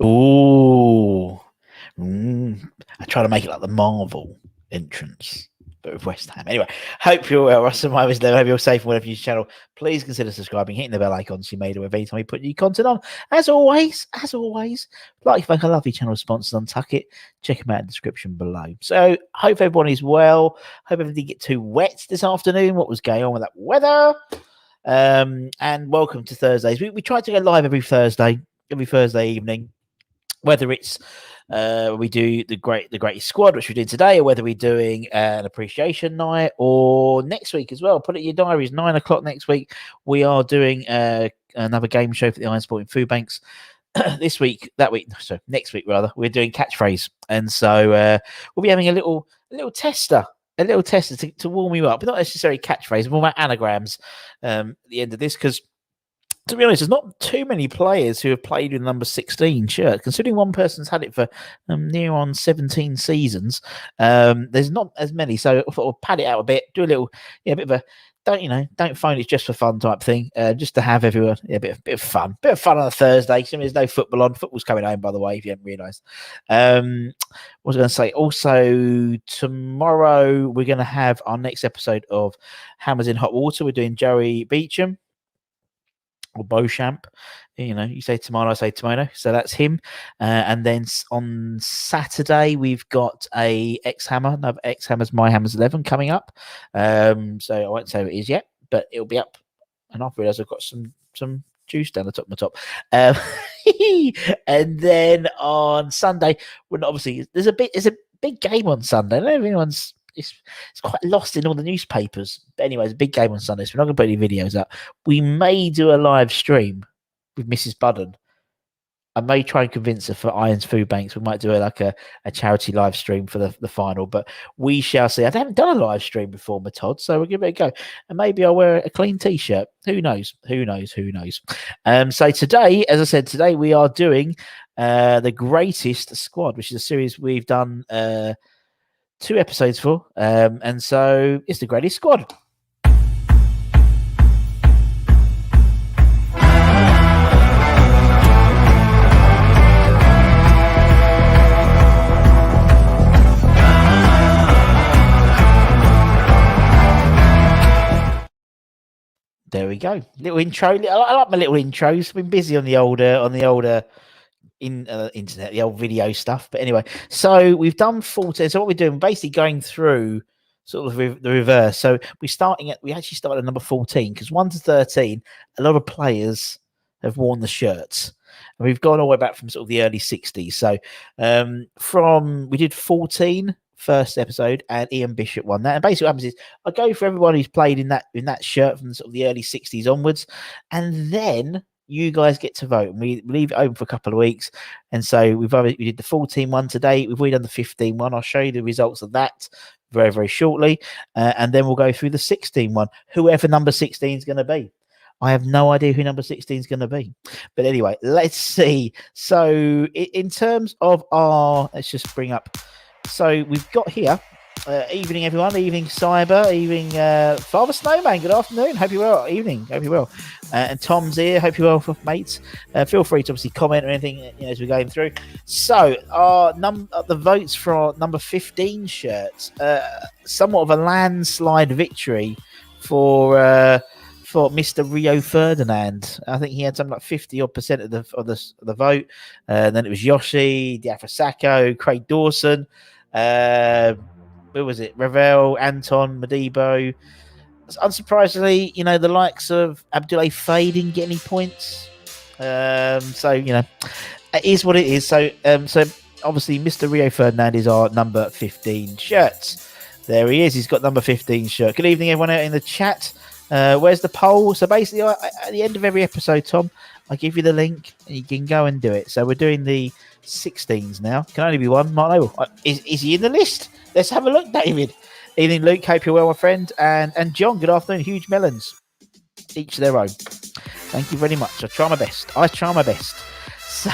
Ooh. I try to make it like the Marvel entrance, but with West Ham. Anyway, hope you're well. Russell, I was there. Hope you're safe and whatever you channel. Please consider subscribing, hitting the bell icon so you made it every time we put new content on. As always, like to thank our lovely channel sponsors, Untuck It. Check them out in the description below. So, hope everyone is well. Hope everything didn't get too wet this afternoon. What was going on with that weather? And welcome to Thursdays. We try to go live every Thursday evening, whether it's we do the greatest squad, which we're doing today, or whether we're doing an appreciation night, or next week as well. Put it in your diaries. 9 o'clock next week, we are doing another game show for the Iron Sporting Food Banks. Next week rather, we're doing catchphrase, and so we'll be having a little tester. A little tester to warm you up, but not necessarily catchphrase, more about anagrams at the end of this, because to be honest, there's not too many players who have played with number 16 shirt. Considering one person's had it for near on 17 seasons, there's not as many. So I thought I'll pad it out a bit, do a little, a bit of a don't phone it just for fun type thing, just to have everyone a bit of fun on a Thursday. So there's no football on. Football's coming home, by the way, if you haven't realised. What was I going to say? Also, tomorrow we're going to have our next episode of Hammers in Hot Water. We're doing Joey Beecham, or Beauchamp, you say tomato, I say tomato, so that's him. And then on Saturday we've got another X Hammers My Hammers 11 coming up. So I won't say what it is yet, but it'll be up. And I've realised I've got some juice down the top of my top. And then on Sunday, there's a big game on Sunday. I don't know if anyone's. It's quite lost in all the newspapers. But anyway, it's a big game on Sunday, so we're not going to put any videos up. We may do a live stream with Mrs. Budden. I may try and convince her for Irons Food Banks. We might do a charity live stream for the final, but we shall see. I haven't done a live stream before, my Todd, so we'll give it a go. And maybe I'll wear a clean T-shirt. Who knows? So today, as I said, we are doing the Greatest Squad, which is a series we've done 2 episodes for, and so it's the Greatest Squad. There we go. Little intro. I like my little intros. I've been busy on the older internet, the old video stuff. But anyway, so we've done 14. So what we're doing, basically going through sort of the reverse. So we actually started at number 14, because 1 to 13, a lot of players have worn the shirts. And we've gone all the way back from sort of the early 60s. So we did 14 first episode, and Ian Bishop won that. And basically what happens is I go for everyone who's played in that shirt from sort of the early 60s onwards, and then you guys get to vote, and we leave it open for a couple of weeks. And so we did the 14 one today. We've already done the 15 one. I'll show you the results of that very, very shortly. And then we'll go through the 16 one, whoever number 16 is going to be. I have no idea who number 16 is going to be. But anyway, let's see. So in terms of let's just bring up. So we've got here, evening everyone, evening Cyber, evening Father Snowman, good afternoon, hope you're well, evening, hope you're well. And Tom's here, hope you're well, mates. Feel free to obviously comment or anything as we're going through. So the votes for number 15 shirts, somewhat of a landslide victory for Mr. Rio Ferdinand. I think he had something like 50% of the vote. Then it was Yoshi, Diafrasacco, Craig Dawson, who was it? Ravel, Anton, Madibo. Unsurprisingly, the likes of Abdoulaye Faye didn't get any points. So it is what it is. So obviously Mr. Rio Ferdinand is our number 15 shirts. There he is. He's got number 15 shirt. Good evening, everyone out in the chat. Where's the poll? So basically, at the end of every episode, Tom, I give you the link and you can go and do it. So we're doing the 16s now. Can only be one. Mark Noble. Is he in the list? Let's have a look, David. Evening, Luke. Hope you're well, my friend. And John, good afternoon. Huge melons. Each their own. Thank you very much. I try my best. So,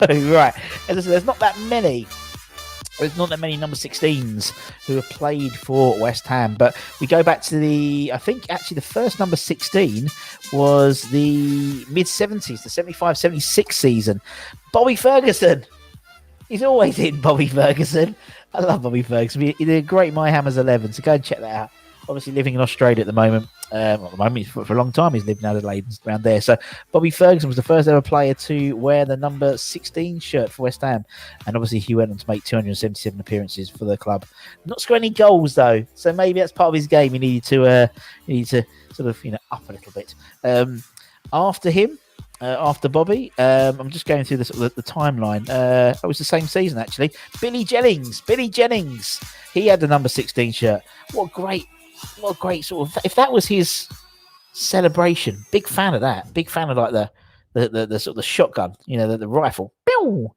right. As I said, there's not that many There's not that many number 16s who have played for West Ham, but we go back to I think actually the first number 16 was the mid-70s, the 75-76 season. Bobby Ferguson. He's always in, Bobby Ferguson. I love Bobby Ferguson. He did a great My Hammers 11, so go and check that out. Obviously living in Australia at the moment. For a long time, he's lived in Adelaide around there. So Bobby Ferguson was the first ever player to wear the number 16 shirt for West Ham, and obviously he went on to make 277 appearances for the club. Not score any goals though, so maybe that's part of his game. He needed to sort of up a little bit. After him. After Bobby, I'm just going through the timeline. It was the same season actually. Billy Jennings. He had the number 16 shirt. What a great sort of. If that was his celebration, big fan of that. Big fan of like the sort of the shotgun, the rifle. Pew!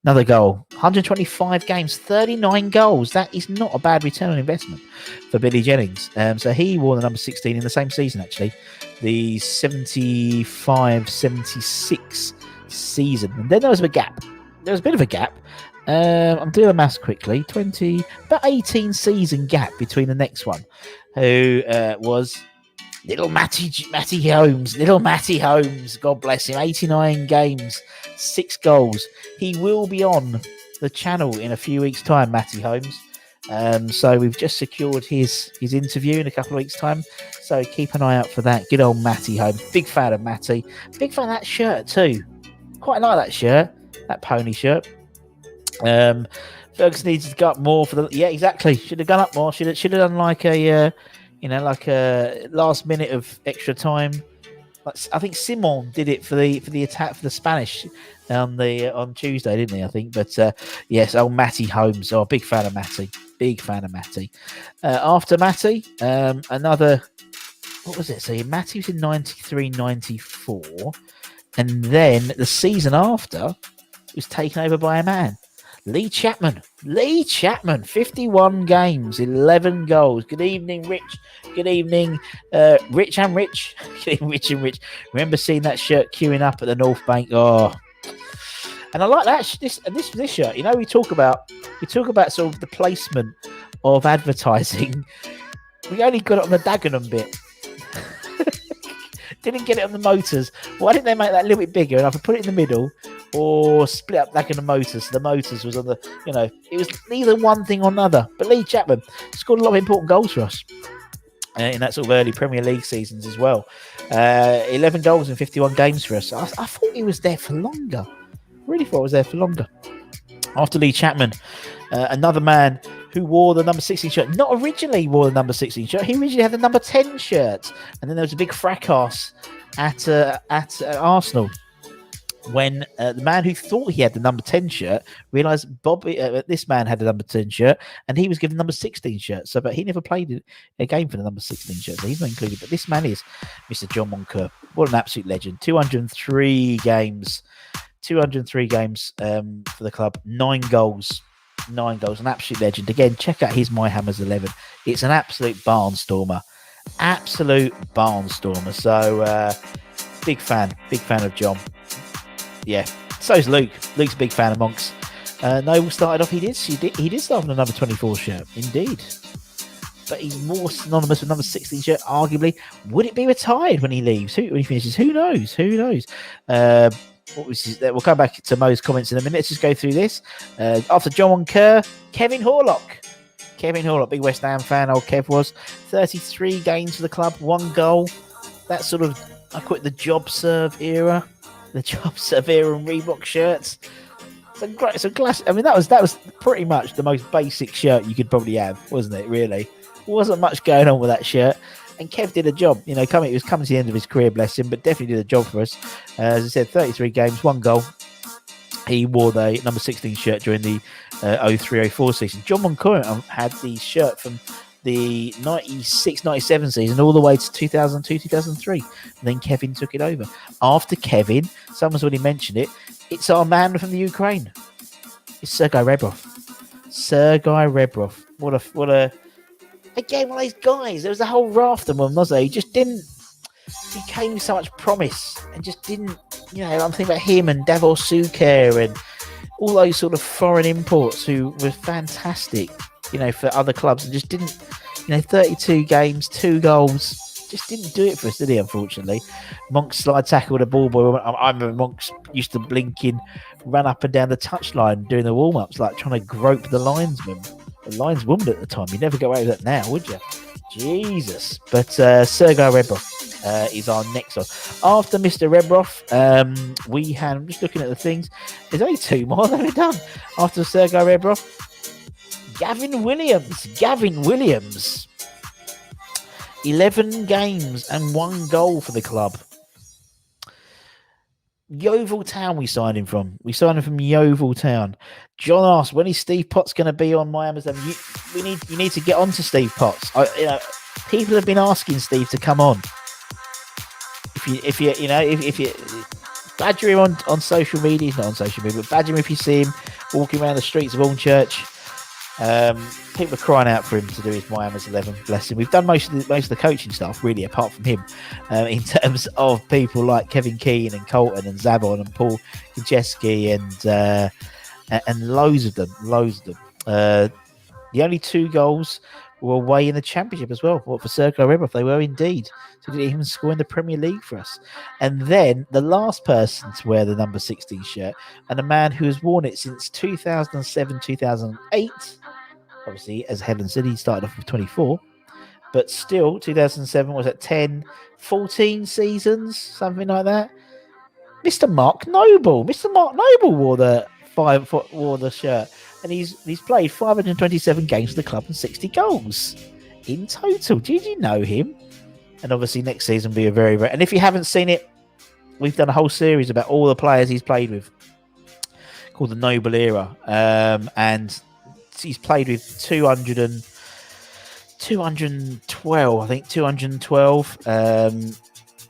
Another goal. 125 games, 39 goals. That is not a bad return on investment for Billy Jennings. So he wore the number 16 in the same season, actually. The 75-76 season. And then there was a gap. There was a bit of a gap. I'm doing the maths quickly. About 18 season gap between the next one, who was little Matty Holmes. Little Matty Holmes. God bless him. 89 games, 6 goals. He will be on the channel in a few weeks' time, Matty Holmes. So we've just secured his interview in a couple of weeks' time. So keep an eye out for that. Good old Matty Holmes. Big fan of Matty. Big fan of that shirt too. Quite like that shirt. That pony shirt. Ferguson needs to go up more for the. Yeah, exactly. Should have gone up more. Should have done like a last minute of extra time. I think Simon did it for the attack for the Spanish on Tuesday, didn't he? I think. But yes, old Matty Holmes. Oh, big fan of Matty. After Matty, another. What was it? So Matty was in 93, 94, and then the season after was taken over by a man. Lee Chapman, 51 games, 11 goals. Good evening, Rich. Good evening, Rich and Rich. Good evening, Rich and Rich. Remember seeing that shirt queuing up at the North Bank? Oh, and I like that. This shirt. We talk about sort of the placement of advertising. We only got it on the Dagenham bit. Didn't get it on the motors. Why didn't they make that a little bit bigger and I could put it in the middle? Or split up back in the motors. So the motors was on the, it was neither one thing or another. But Lee Chapman scored a lot of important goals for us in that sort of early Premier League seasons as well. 11 goals in 51 games for us. I thought he was there for longer. Really thought he was there for longer. After Lee Chapman, another man who wore the number 16 shirt. Not originally wore the number 16 shirt. He originally had the number 10 shirt. And then there was a big fracas at Arsenal. When the man who thought he had the number 10 shirt realised this man had the number 10 shirt and he was given the number 16 shirt. But he never played a game for the number 16 shirt, so he's not included. But this man is Mr. John Moncur. What an absolute legend. 203 games for the club. 9 goals. An absolute legend. Again, check out his My Hammers 11. It's an absolute barnstormer. So, big fan of John. Yeah, so is Luke. Luke's a big fan of Monks. Noble started off. He did start with the number 24 shirt, indeed. But he's more synonymous with number 16 shirt. Arguably, would it be retired when he leaves? When he finishes? Who knows? We'll come back to Mo's comments in a minute. Let's just go through this. After John Kerr, Kevin Horlock, big West Ham fan. Old Kev was 33 games for the club, 1 goal. That sort of, I call it the job serve era. The job serve era and Reebok shirts. It's a classic. I mean, that was pretty much the most basic shirt you could probably have, wasn't it? Really, wasn't much going on with that shirt. And Kev did a job. He was coming to the end of his career, bless him, but definitely did a job for us. As I said, 33 games, 1 goal. He wore the number 16 shirt during the 03-04 season. John Moncur had the shirt from the 96-97 season all the way to 2002-2003. And then Kevin took it over. After Kevin, someone's already mentioned it, it's our man from the Ukraine. It's Sergei Rebrov. What a again, one of those guys. There was a whole raft of them, wasn't there? He came with so much promise and just didn't, I'm thinking about him and Davor Suker and all those sort of foreign imports who were fantastic, you know, for other clubs and just didn't, you know, 32 games, 2 goals, just didn't do it for us, did he? Unfortunately, Monk's slide tackle with a ball boy. I remember Monk's used to blinking, run up and down the touchline doing the warm ups, like trying to grope the linesman. The lineswoman at the time. You never go away with that now, would you? Jesus. But Sergei Rebrov is our next one. After Mr. Rebrov, we had, I'm just looking at the things. There's only 2 more that we've done. After Sergei Rebrov, Gavin Williams. 11 games and 1 goal for the club. Yeovil Town we signed him from. We signed him from Yeovil Town. John asked, when is Steve Potts going to be on my Amazon? You need to get on to Steve Potts. People have been asking Steve to come on. If you badger him on social media, he's not on social media, but badger him if you see him walking around the streets of Hornchurch. People are crying out for him to do his Miami's 11. Bless him. We've done most of the coaching stuff, really, apart from him, in terms of people like Kevin Keane and Colton and Zabon and Paul Kajeski and loads of them. The only 2 goals were away in the Championship as well. What for Sergei Rebrov? They were indeed. So didn't even score in the Premier League for us. And then the last person to wear the number 16 shirt, and a man who has worn it since 2007, 2008. Obviously, as Helen said, he started off with 24, but still 2007 was at 10, 14 seasons, something like that. Mr. Mark Noble wore the shirt, and he's played 527 games for the club and 60 goals in total. Did you know him? And obviously next season will be a very, very... And if you haven't seen it, we've done a whole series about all the players he's played with called the Noble Era. And he's played with 212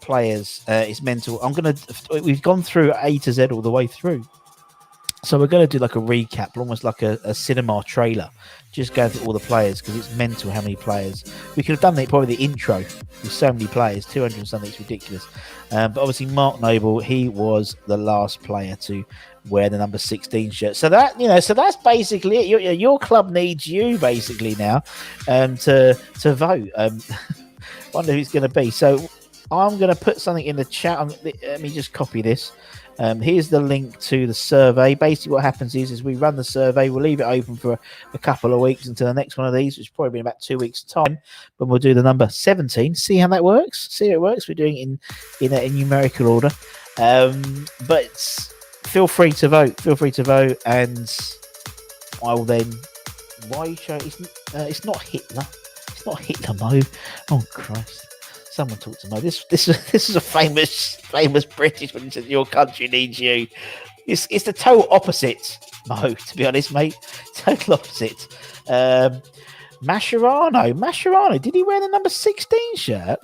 players. It's mental. We've gone through A to Z all the way through. So we're going to do like a recap, almost like a cinema trailer, just going through all the players, because it's mental how many players. We could have done probably the intro with so many players, 200 something, it's ridiculous. But obviously Mark Noble, he was the last player to wear the number 16 shirt. So that's basically it. Your club needs you basically now to vote. Wonder who's going to be. So I'm going to put something in the chat. Let me just copy this. Here's the link to the survey. Basically what happens is we run the survey, we'll leave it open for a couple of weeks until the next one of these, which will probably be in about 2 weeks time, but we'll do the number 17, see how that works, see how it works. We're doing it in a numerical order, but feel free to vote, and I will then... Why are you showing? It's not Hitler, Mo. Oh Christ. Someone talk to Mo. This is a famous British when he says your country needs you. It's the total opposite, Mo, to be honest, mate. Total opposite. Mascherano. Did he wear the number 16 shirt?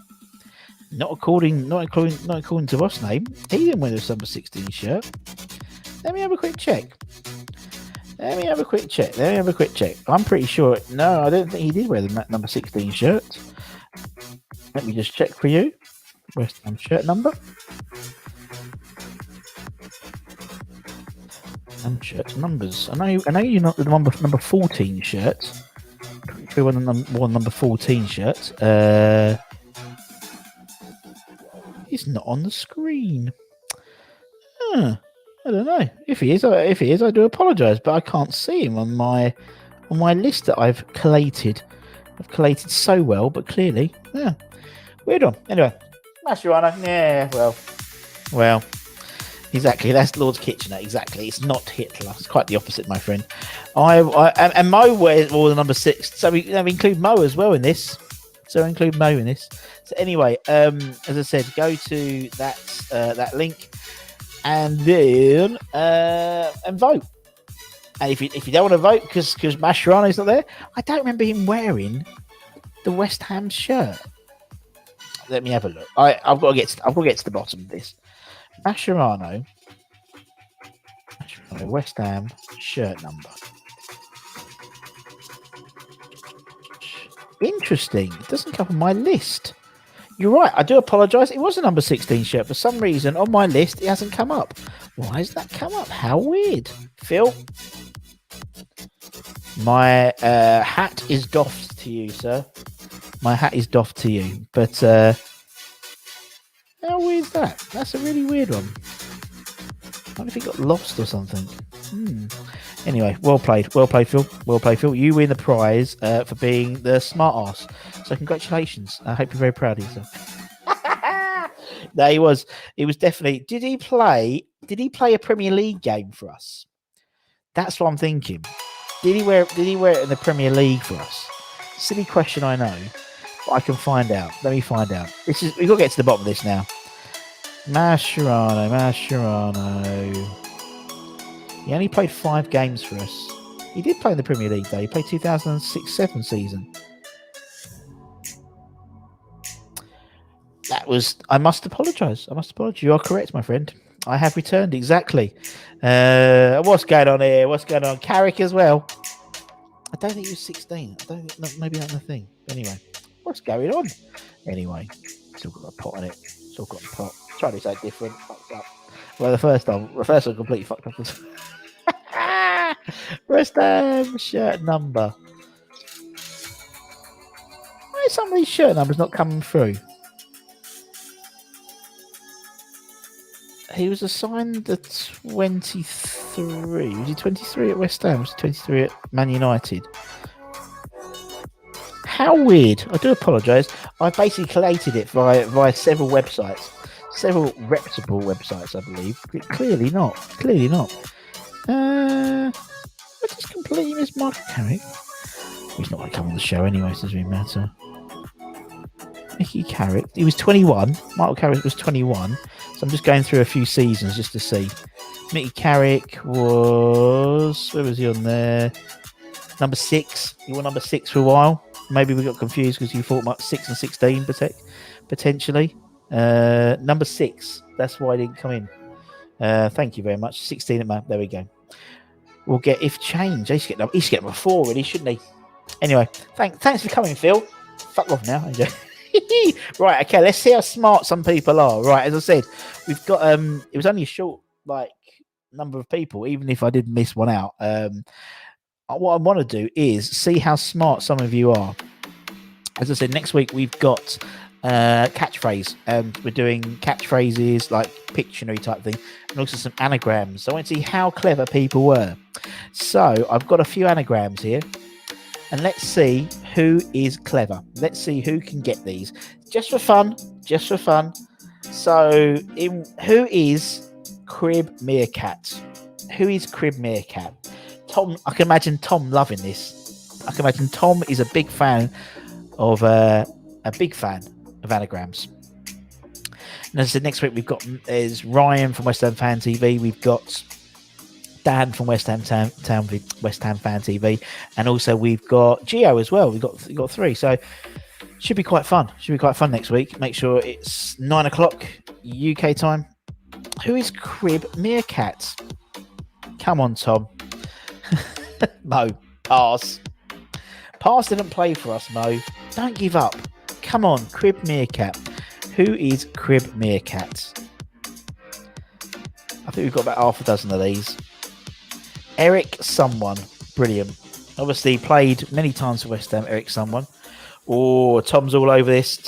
Not according to Ross' name. He didn't wear the number 16 shirt. Let me have a quick check. I'm pretty sure. No, I don't think he did wear the number 16 shirt. Let me just check for you. West Ham shirt number. And shirt numbers. I know you're not the number 14 shirt. Pretty sure one number 14 shirt. He's not on the screen. I don't know. If he is, I do apologise, but I can't see him on my list that I've collated. I've collated so well, but clearly, yeah. Weird one. Anyway, Mascherano. Yeah, well, exactly. That's Lord's Kitchener. Exactly. It's not Hitler. It's quite the opposite, my friend. And Mo wore the number 6. So we include Mo as well in this. So anyway, as I said, go to that link and then and vote. And if you don't want to vote because Mascherano's not there, I don't remember him wearing the West Ham shirt. Let me have a look. I've got to get to the bottom of this. Mascherano, West Ham shirt number. Interesting. It doesn't come on my list. You're right. I do apologise. It was a number 16 shirt. For some reason, on my list, it hasn't come up. Why has that come up? How weird. Phil? My hat is doffed to you, sir. My hat is doffed to you. But how weird is that? That's a really weird one. I wonder if he got lost or something. Anyway, well played, Phil. Well played, Phil. You win the prize for being the smart ass. So congratulations. I hope you're very proud of yourself. No, he was. He was definitely. Did he play a Premier League game for us? That's what I'm thinking. Did he wear it in the Premier League for us? Silly question, I know. But I can find out. Let me find out. We've got to get to the bottom of this now. Mascherano. He only played 5 games for us. He did play in the Premier League, though. He played 2006-07 season. That was... I must apologise. You are correct, my friend. I have returned, exactly. What's going on here? What's going on? Carrick as well. I don't think he was 16. I don't think... Maybe that's the thing. Anyway, what's going on? Anyway, still got a pot on it. Still got a pot. Trying to say different. Fucked up. Well, the first one completely fucked up. West Ham shirt number. Why is some of these shirt numbers not coming through? He was assigned the 23. Was he 23 at West Ham? Was he 23 at Man United? How weird. I do apologise. I basically collated it via several websites. Several reputable websites, I believe. But clearly not. I just completely missed Michael Carrick. He's not going to come on the show anyway, so it doesn't really matter. Mickey Carrick. He was 21. Michael Carrick was 21. So I'm just going through a few seasons just to see. Mickey Carrick was... Where was he on there? Number 6. He was number 6 for a while. Maybe we got confused because you thought 6 and 16 potentially. Number 6. That's why I didn't come in. Thank you very much. 16 at man. There we go. We'll get if change. He should get number 4 really, shouldn't he? Anyway, thanks for coming, Phil. Fuck off now. Right, okay, let's see how smart some people are. Right, as I said, we've got it was only a short number of people, even if I did miss one out. What I want to do is see how smart some of you are. As I said, next week we've got catchphrase, and we're doing catchphrases like Pictionary type thing, and also some anagrams. So I want to see how clever people were. So I've got a few anagrams here, and let's see who is clever. Let's see who can get these, just for fun. So who is Crib Meerkat? Who is Crib Meerkat? Tom, I can imagine Tom loving this. I can imagine Tom is a big fan of anagrams. And as I said, next week we've got Ryan from West Ham Fan TV. We've got Dan from West Ham Fan TV, and also we've got Gio as well. We've got 3, so should be quite fun. Next week. Make sure it's 9 o'clock UK time. Who is Crib Meerkat? Come on, Tom. Mo, pass. Pass didn't play for us, Mo. Don't give up. Come on, Crib Meerkat. Who is Crib Meerkat? I think we've got about half a dozen of these. Eric someone. Brilliant. Obviously played many times for West Ham, Eric someone. Oh, Tom's all over this.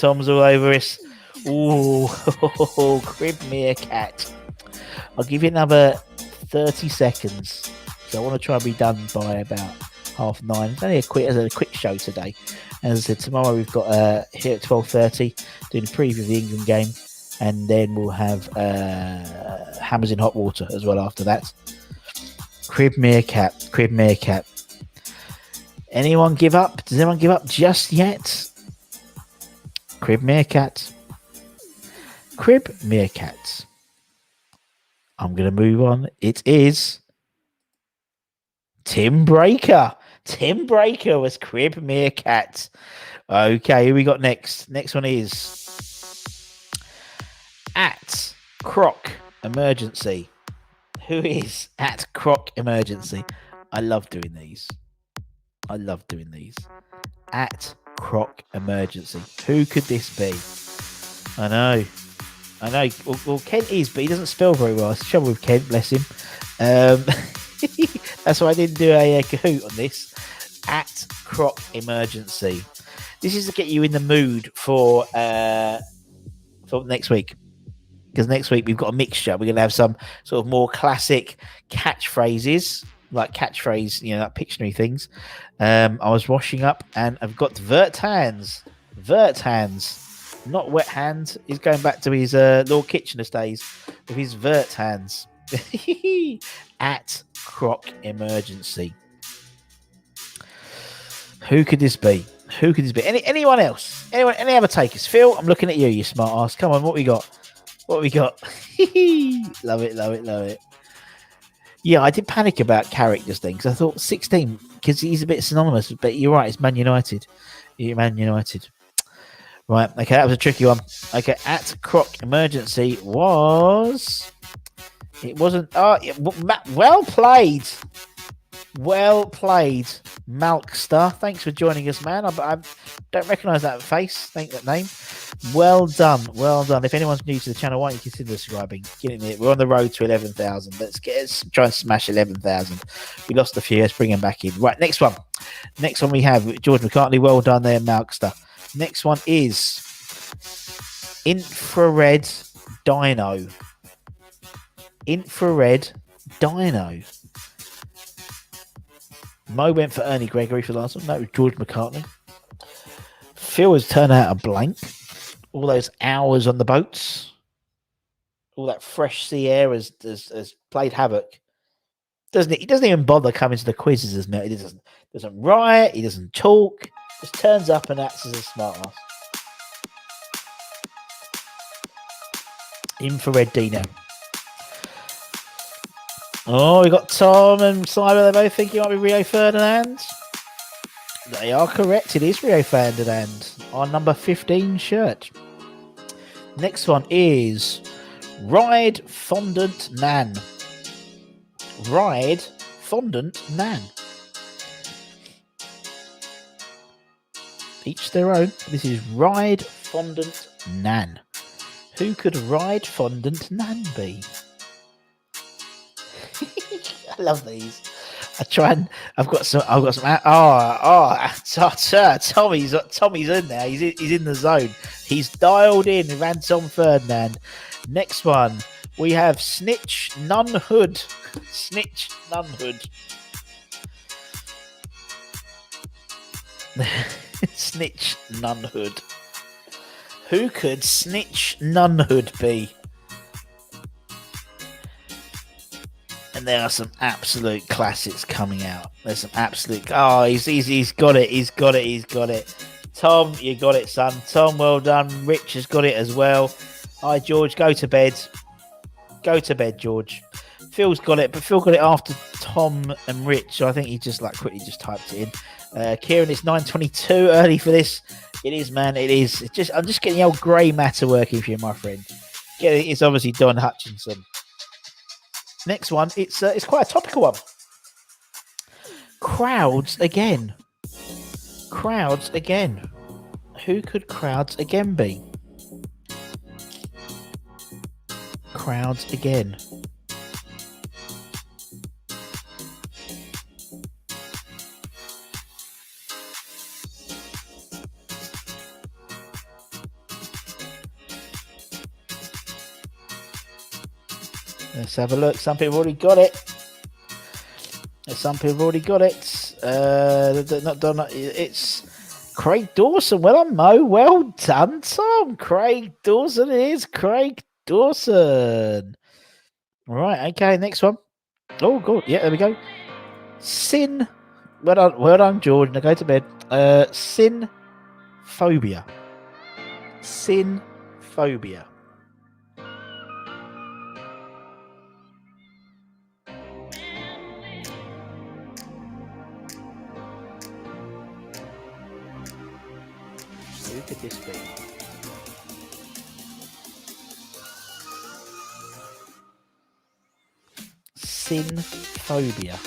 Oh, Crib Meerkat. I'll give you another 30 seconds. So I want to try and be done by about 9:30. It's only a quick show today. As I said, tomorrow we've got here at 12:30 doing a preview of the England game, and then we'll have Hammers in Hot Water as well after that. Crib Meerkat. Anyone give up? Does anyone give up just yet? Crib Meerkat. I'm going to move on. It is Tim Breaker. Tim Breaker was Crib Meerkat. Okay, who we got next? Next one is at CROG Emergency. Who is at CROG Emergency? I love doing these. At CROG Emergency. Who could this be? I know. I know. Well, Kent is, but he doesn't spell very well. It's the trouble with Kent, bless him. That's why I didn't do a Kahoot on this. At CROG Emergency. This is to get you in the mood for next week. Because next week we've got a mixture. We're going to have some sort of more classic catchphrases, like catchphrase, like Pictionary things. I was washing up and I've got vert hands. Vert hands. Not wet hands. He's going back to his Lord Kitchener's days with his vert hands. At CROG Emergency. Who could this be? Who could this be? Anyone else? Any other takers? Phil, I'm looking at you, you smart ass. Come on, what we got? What we got? Love it, love it, love it. Yeah, I did panic about characters thing because I thought 16 because he's a bit synonymous. But you're right, it's Man United. Man United. Right, okay, that was a tricky one. Okay, at CROG Emergency was... It wasn't... Oh, well played. Well played, Malkstar. Thanks for joining us, man. I don't recognise that face. That name. Well done. Well done. If anyone's new to the channel, why don't you consider subscribing? Getting it. We're on the road to 11,000. Let's try and smash 11,000. We lost a few. Let's bring them back in. Right, next one. Next one we have George McCartney. Well done there, Malkstar. Next one is Infrared Dino. Infrared Dino. Mo went for Ernie Gregory for the last one. No, it was George McCartney. Phil has turned out a blank. All those hours on the boats. All that fresh sea air has played havoc. He doesn't even bother coming to the quizzes as much. He doesn't write. He doesn't talk. Just turns up and acts as a smart ass. Infrared Dino. Oh, we got Tom and Simon. They both think it might be Rio Ferdinand. They are correct. It is Rio Ferdinand on number 15 shirt. Next one is Ride Fondant Nan. Ride Fondant Nan. Each their own. This is Ride Fondant Nan. Who could Ride Fondant Nan be? I love these. I've got some. Tommy's in there. He's in the zone. He's dialed in with Anton Ferdinand. Next one, we have Snitch Nunhood. Snitch Nunhood. Snitch Nunhood. Who could Snitch Nunhood be? And there are some absolute classics coming out. There's some absolute... Oh, he's got it. He's got it. Tom, you got it, son. Tom, well done. Rich has got it as well. Hi, George. Go to bed. Go to bed, George. Phil's got it, but Phil got it after Tom and Rich. So I think he just quickly just typed it in. Kieran, it's 9:22 early for this. It is, man. It is. I'm just getting the old grey matter working for you, my friend. It's obviously Don Hutchinson. Next one, it's quite a topical one. Crowds again. Crowds again. Who could crowds again be? Crowds again. Let's have a look. Some people have already got it. It's Craig Dawson. Well done, Mo. Well done, Tom. Craig Dawson is Craig Dawson. Right. Okay. Next one. Oh, good. Yeah. There we go. Sin. Well done, George. Now go to bed. Sin phobia. Sin phobia. Who could this be? Sin phobia.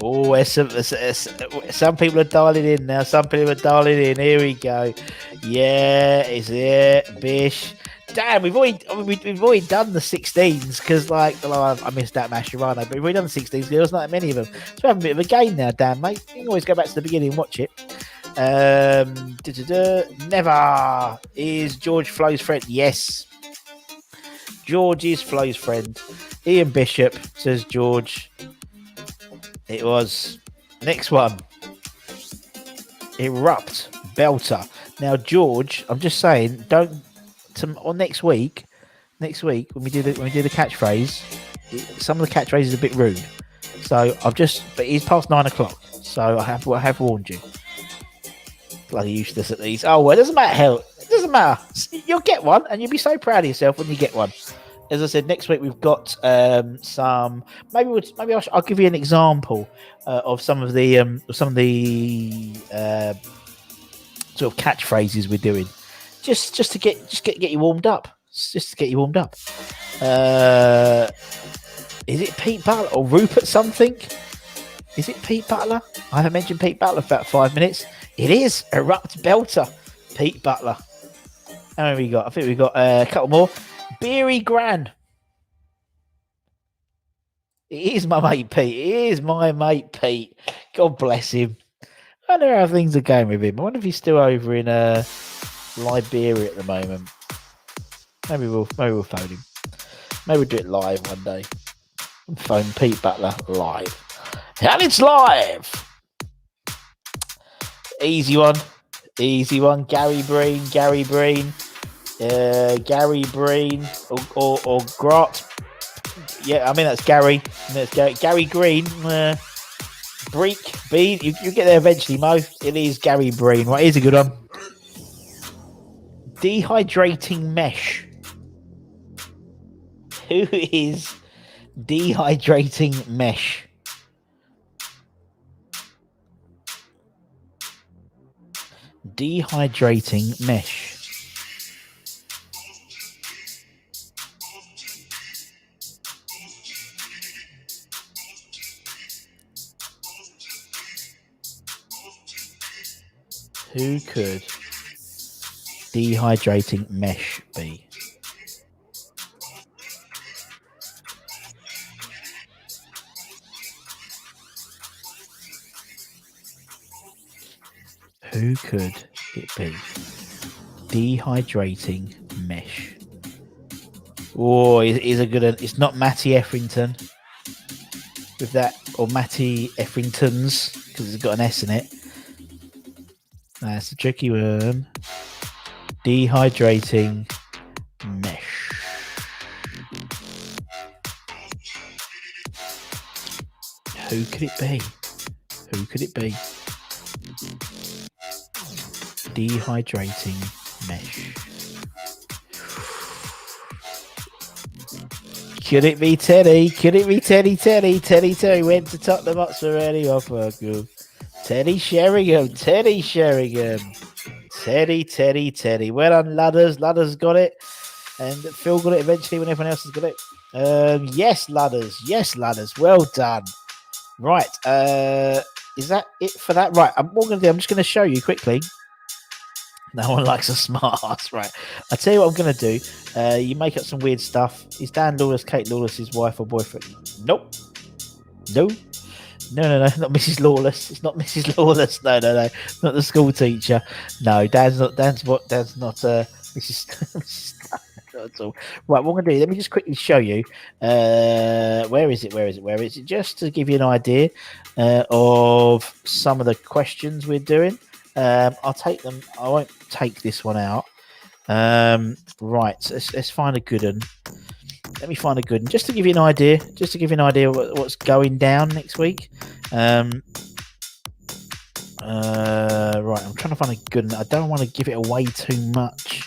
Oh, some people are dialing in now. Some people are dialing in. Here we go. Yeah, is it Bish? Damn, we've already done the 16s because like I missed that Mascherano, but we've already done the 16s. There's not that many of them, so we're having a bit of a game now. Damn, mate, you can always go back to the beginning and watch it. Never is George Flo's friend. Yes, George is Flo's friend. Ian Bishop says George. It was. Next one. Erupt Belter. Now, George, I'm just saying, on next week when we do the catchphrase, some of the catchphrases are a bit rude. So but it's past 9 o'clock, so I have warned you. Bloody useless at these. Oh well, it doesn't matter how. It doesn't matter. You'll get one, and you'll be so proud of yourself when you get one. As I said, next week we've got some. I'll give you an example of some of the sort of catchphrases we're doing, just to get you warmed up. Just to get you warmed up. Is it Pete Butler or Rupert something? Is it Pete Butler? I haven't mentioned Pete Butler for about 5 minutes. It is Erupt Belter, Pete Butler. How many we got? I think we got a couple more. BEERY GRAN. It is my mate Pete. It is my mate Pete. God bless him. I wonder how things are going with him. I wonder if he's still over in Liberia at the moment. Maybe we'll phone him. Maybe we'll do it live one day. Phone Pete Butler live. And it's live. Easy one. Gary Breen. Gary Breen or Grant. Yeah, I mean that's Gary. Gary Green. Break B. You get there eventually, Mo. It is Gary Breen. Right, here's a good one. Dehydrating mesh. Who is dehydrating mesh? Dehydrating mesh. Who could dehydrating mesh be? Who could it be? Dehydrating mesh. Oh, is a good one. It's not Matty Effrington with that, or Matty Effringtons, because it's got an S in it. That's a tricky one. Dehydrating mesh. Who could it be? Who could it be? Dehydrating mesh. Could it be Teddy? Could it be Teddy? Teddy went to Tottenham Hotspur already off a good. Teddy Sheringham. Teddy. Well done, Ladders. Ladders got it. And Phil got it eventually when everyone else has got it. Yes, Ladders. Well done. Right. Is that it for that? Right. What I'm going to do, I'm just going to show you quickly. No one likes a smart ass. Right. I'll tell you what I'm going to do. You make up some weird stuff. Is Dan Lawless Kate Lawless's wife or boyfriend? Nope. No. No, not Mrs. Lawless. It's not Mrs. Lawless. No, not the school teacher. No, Dan's not Mrs. Not at all. Right, what I'm gonna do? Let me just quickly show you. Where is it? Just to give you an idea of some of the questions we're doing. I'll take them. I won't take this one out. Right, so let's find a good one. Let me find a good one, just to give you an idea. Of what's going down next week. Right, I'm trying to find a good one. I don't want to give it away too much.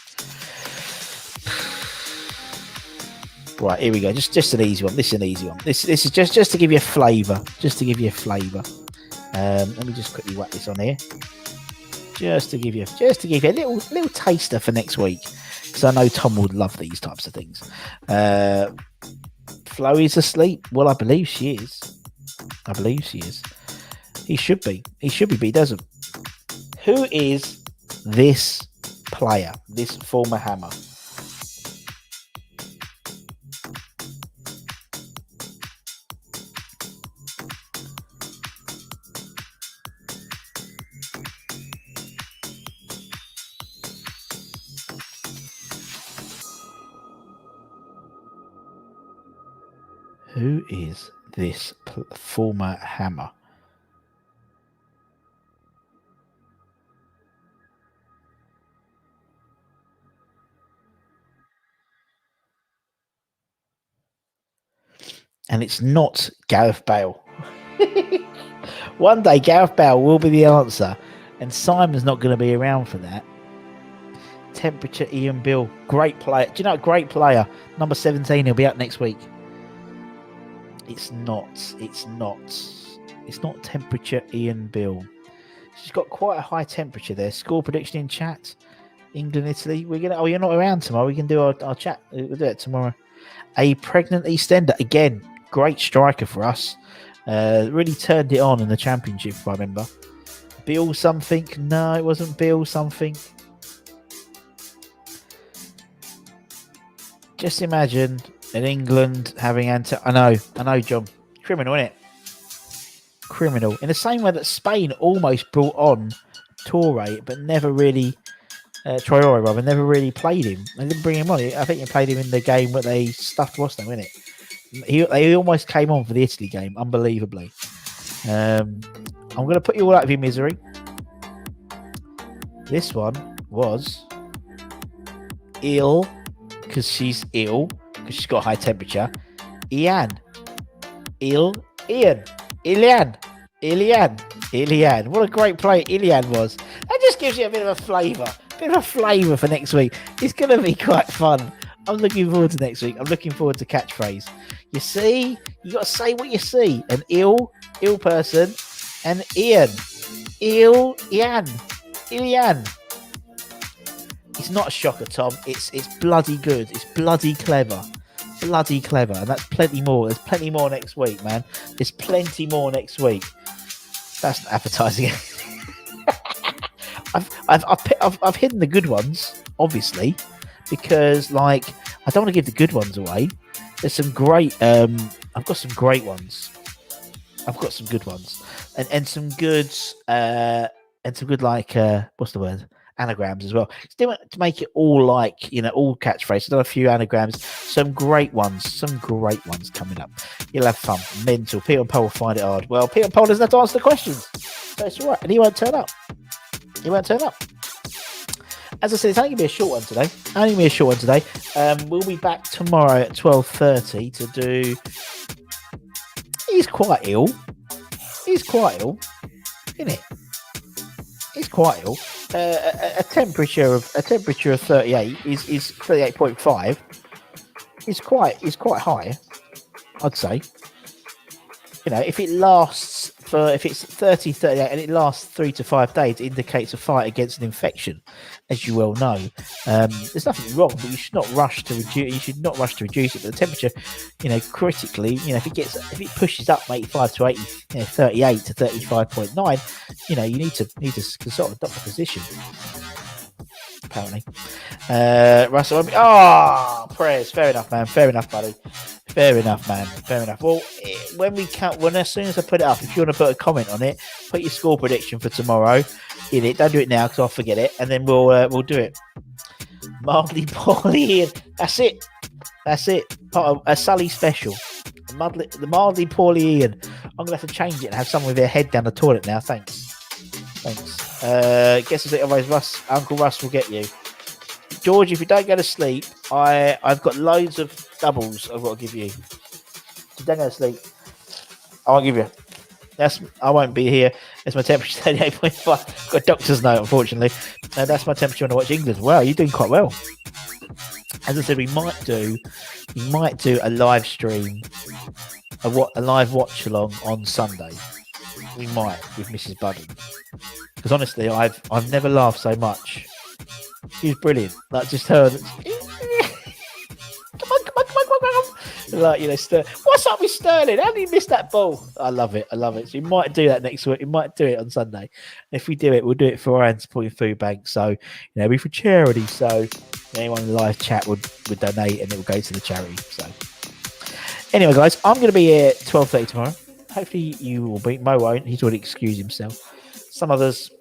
Right, here we go. Just an easy one. This is an easy one. This is just to give you a flavour. Let me just quickly whack this on here. Just to give you a little taster for next week. Because I know Tom would love these types of things. Flo is asleep. Well, I believe she is. He should be, but he doesn't. Who is this player, this former Hammer? Who is this former Hammer? And it's not Gareth Bale. One day Gareth Bale will be the answer, and Simon's not going to be around for that. Temperature Ian Bill, great player. Do you know, great player, number 17. He'll be out next week. It's not Temperature Ian Bill. She's got quite a high temperature there. Score prediction in chat. England, Italy. We're gonna. Oh, you're not around tomorrow. We can do our chat. We'll do it tomorrow. A pregnant EastEnder again. Great striker for us. Really turned it on in the championship, if I remember. Bill something. No, it wasn't Bill something. Just imagine in England having Anton. I know, John. Criminal, isn't it? Criminal. In the same way that Spain almost brought on Torre, but never really. Traore, rather, never really played him. They didn't bring him on. I think they played him in the game where they stuffed Boston, didn't it? He almost came on for the Italy game, unbelievably. I'm going to put you all out of your misery. This one was ill because she's ill because she's got high temperature. Ian. Ilian. What a great player Ilian was. That just gives you a bit of a flavour. For next week. It's going to be quite fun. I'm looking forward to next week. I'm looking forward to catchphrase. You see, you got to say what you see. An ill person, and Ian. Ilian. It's not a shocker, Tom. It's bloody good. It's bloody clever. And that's plenty more. There's plenty more next week, man. There's plenty more next week. That's not advertising. I've hidden the good ones, obviously, because like I don't want to give the good ones away. There's some great. I've got some great ones. I've got some good ones, and some good like what's the word? Anagrams as well. Still want to make it all like all catchphrases. I've done a few anagrams. Some great ones coming up. You'll have fun. Mental. Peter and Paul will find it hard. Well, Peter and Paul doesn't have to answer the questions, so it's all right, and he won't turn up. As I said, it's only going to be a short one today. We'll be back tomorrow at 12:30 to do. He's quite ill, isn't it? He's quite ill. A temperature of 38 is 38.5. Is quite high, I'd say. If it's 30, 38 and it lasts 3 to 5 days, it indicates a fight against an infection, as you well know. There's nothing wrong, but you should not rush to reduce. it. But the temperature, critically, if it pushes up from 85 to 80, 38 to 35.9, you need to consult a doctor physician. Apparently, Russell. Prayers. Fair enough, man. Fair enough, buddy. Fair enough. Well, as soon as I put it up, if you want to put a comment on it, put your score prediction for tomorrow in it. Don't do it now because I'll forget it, and then we'll do it. Mildly poorly Ian. That's it. Part of a Sully special. The mildly poorly Ian. I'm gonna have to change it and have someone with their head down the toilet now. Thanks. Guess as it always, Uncle Russ will get you. George, if you don't go to sleep, I've got loads of doubles I've got to give you. If you don't go to sleep, I won't give you. I won't be here. That's my temperature, 38.5. Got a doctor's note, unfortunately. That's my temperature when I watch England. Wow, you're doing quite well. As I said, we might do a live stream, a live watch along on Sunday. We might with Mrs. Budden, because honestly, I've never laughed so much. She was brilliant. Like just her. Come on. Like, you know, what's up with Sterling? How did he miss that ball? I love it. I love it. So you might do that next week. You might do it on Sunday. And if we do it, we'll do it for our Anti-Poison Food Bank. So, you know, it'll be for charity. So anyone in the live chat would donate and it will go to the charity. So anyway, guys, I'm going to be here at 12:30 tomorrow. Hopefully you will be. Mo won't. He's already excused himself. Some others,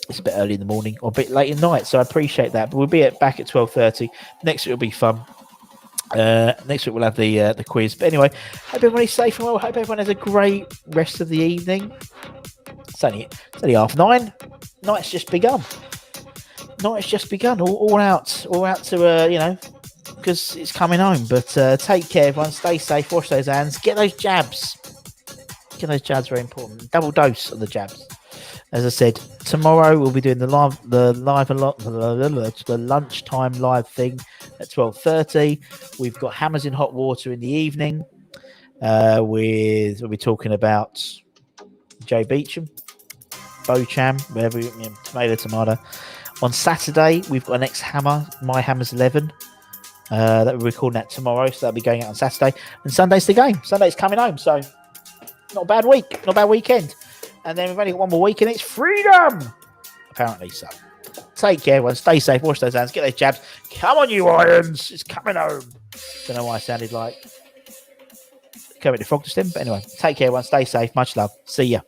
it's a bit early in the morning or a bit late at night. So I appreciate that. But we'll be back at 12:30. Next week will be fun. Next week we'll have the quiz. But anyway, hope everybody's safe and well. Hope everyone has a great rest of the evening. It's only 9:30. Night's just begun. All out to you know, because it's coming home. But take care, everyone. Stay safe. Wash those hands. Get those jabs. Very important. Double dose of the jabs. As I said, tomorrow we'll be doing the lunchtime live thing at 12:30. We've got Hammers in Hot Water in the evening. We'll be talking about Joe Beecham, Bocham, whatever, you know, tomato. On Saturday, we've got an ex-Hammer, My Hammers 11. That we're recording that tomorrow, so that'll be going out on Saturday. And Sunday's the game. Sunday's coming home, so not a bad week, not a bad weekend. And then we've only got one more week and it's freedom, apparently. So take care, everyone. Stay safe. Wash those hands. Get those jabs. Come on, you Irons. It's coming home. Don't know why I sounded like Kermit the Frog just then. But anyway, take care, everyone. Stay safe. Much love. See ya.